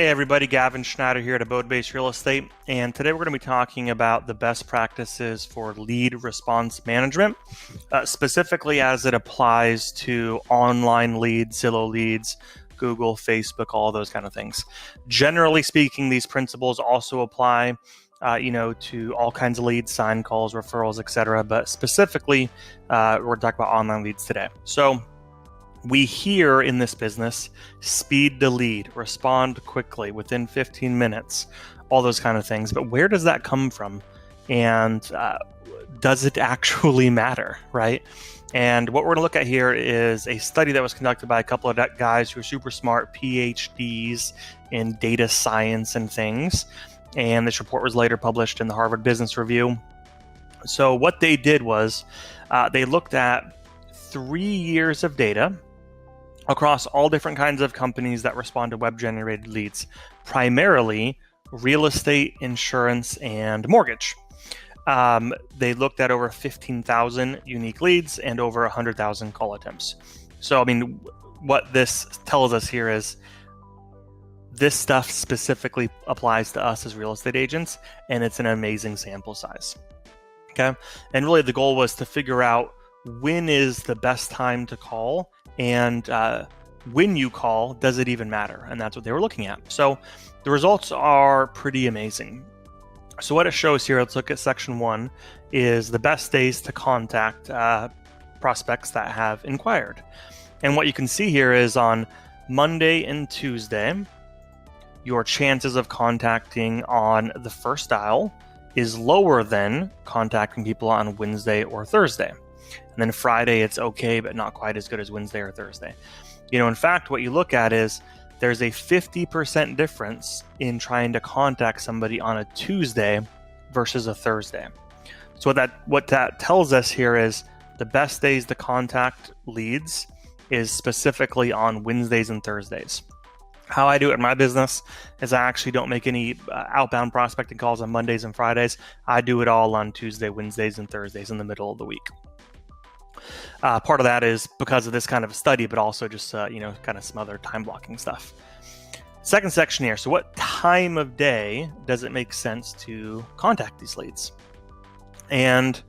Hey everybody, Gavin Shnieder here at Abode Based Real Estate, and today we're going to be talking about the best practices for lead response management, specifically as it applies to online leads, Zillow leads, Google, Facebook, all those kind of things. Generally speaking, these principles also apply, to all kinds of leads, sign calls, referrals, etc. But specifically, we're going to talk about online leads today. So we hear in this business, speed to lead, respond quickly within 15 minutes, all those kind of things. But where does that come from? And does it actually matter, right? And what we're going to look at here is a study that was conducted by a couple of guys who are super smart, PhDs in data science and things. And this report was later published in the Harvard Business Review. So what they did was they looked at 3 years of data across all different kinds of companies that respond to web-generated leads, primarily real estate, insurance, and mortgage. They looked at over 15,000 unique leads and over 100,000 call attempts. So, what this tells us here is this stuff specifically applies to us as real estate agents, and it's an amazing sample size. Okay, and really the goal was to figure out when is the best time to call, and when you call, does it even matter? And that's what they were looking at. So the results are pretty amazing. So what it shows here, let's look at section 1, is the best days to contact prospects that have inquired. And what you can see here is on Monday and Tuesday, your chances of contacting on the first dial is lower than contacting people on Wednesday or Thursday. And then Friday, it's okay, but not quite as good as Wednesday or Thursday. In fact, what you look at is there's a 50% difference in trying to contact somebody on a Tuesday versus a Thursday. So what that tells us here is the best days to contact leads is specifically on Wednesdays and Thursdays. How I do it in my business is I actually don't make any outbound prospecting calls on Mondays and Fridays. I do it all on Tuesday, Wednesdays, and Thursdays in the middle of the week. Part of that is because of this kind of study, but also just, kind of some other time blocking stuff. Second section here. So what time of day does it make sense to contact these leads? And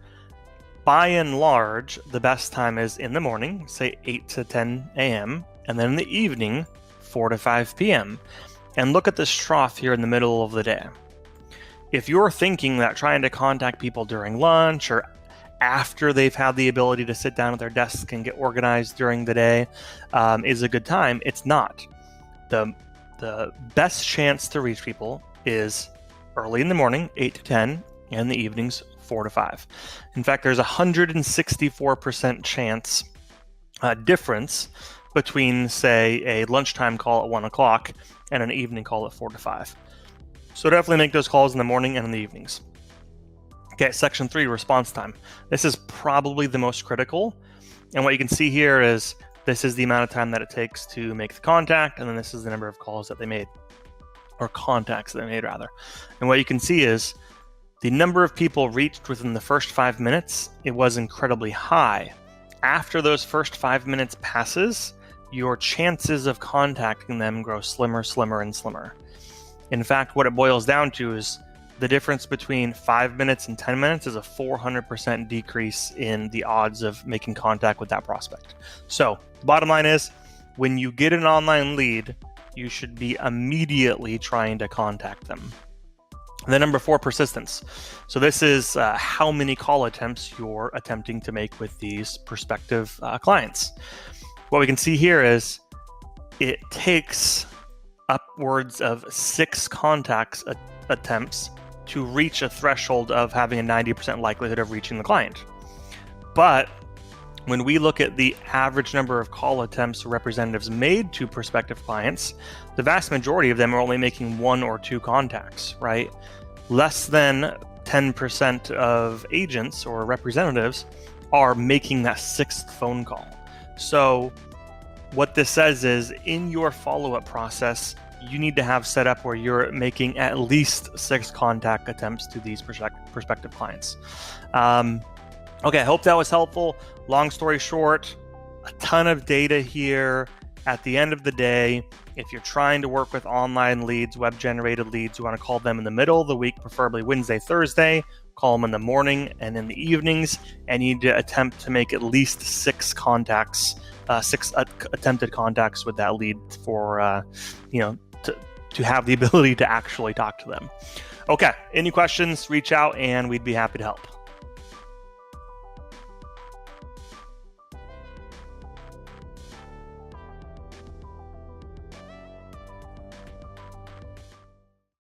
by and large, the best time is in the morning, say 8 to 10 a.m., and then in the evening, 4 to 5 p.m. And look at this trough here in the middle of the day. If you're thinking that trying to contact people during lunch or after they've had the ability to sit down at their desk and get organized during the day is a good time, it's not. The best chance to reach people is early in the morning, 8 to 10, and the evenings, 4 to 5. In fact, there's a 164% chance difference between, say, a lunchtime call at 1 o'clock and an evening call at 4 to 5. So definitely make those calls in the morning and in the evenings. Okay, section 3, response time. This is probably the most critical. And what you can see here is this is the amount of time that it takes to make the contact, and then this is the number of calls that they made, or contacts that they made, rather. And what you can see is the number of people reached within the first 5 minutes, it was incredibly high. After those first 5 minutes passes, your chances of contacting them grow slimmer, and slimmer. In fact, what it boils down to is the difference between 5 minutes and 10 minutes is a 400% decrease in the odds of making contact with that prospect. So the bottom line is, when you get an online lead, you should be immediately trying to contact them. And then number 4, persistence. So this is how many call attempts you're attempting to make with these prospective clients. What we can see here is it takes upwards of 6 contacts attempts to reach a threshold of having a 90% likelihood of reaching the client. But when we look at the average number of call attempts representatives made to prospective clients, the vast majority of them are only making 1 or 2 contacts, right? Less than 10% of agents or representatives are making that 6th phone call. So what this says is, in your follow-up process, you need to have set up where you're making at least 6 contact attempts to these prospective clients. Okay, I hope that was helpful. Long story short, a ton of data here. At the end of the day, If you're trying to work with online leads, web-generated leads, you want to call them in the middle of the week, preferably Wednesday, Thursday. Call them in the morning and in the evenings, and you need to attempt to make at least 6 contacts, 6 attempted contacts with that lead for, to have the ability to actually talk to them. Okay, any questions, reach out and we'd be happy to help.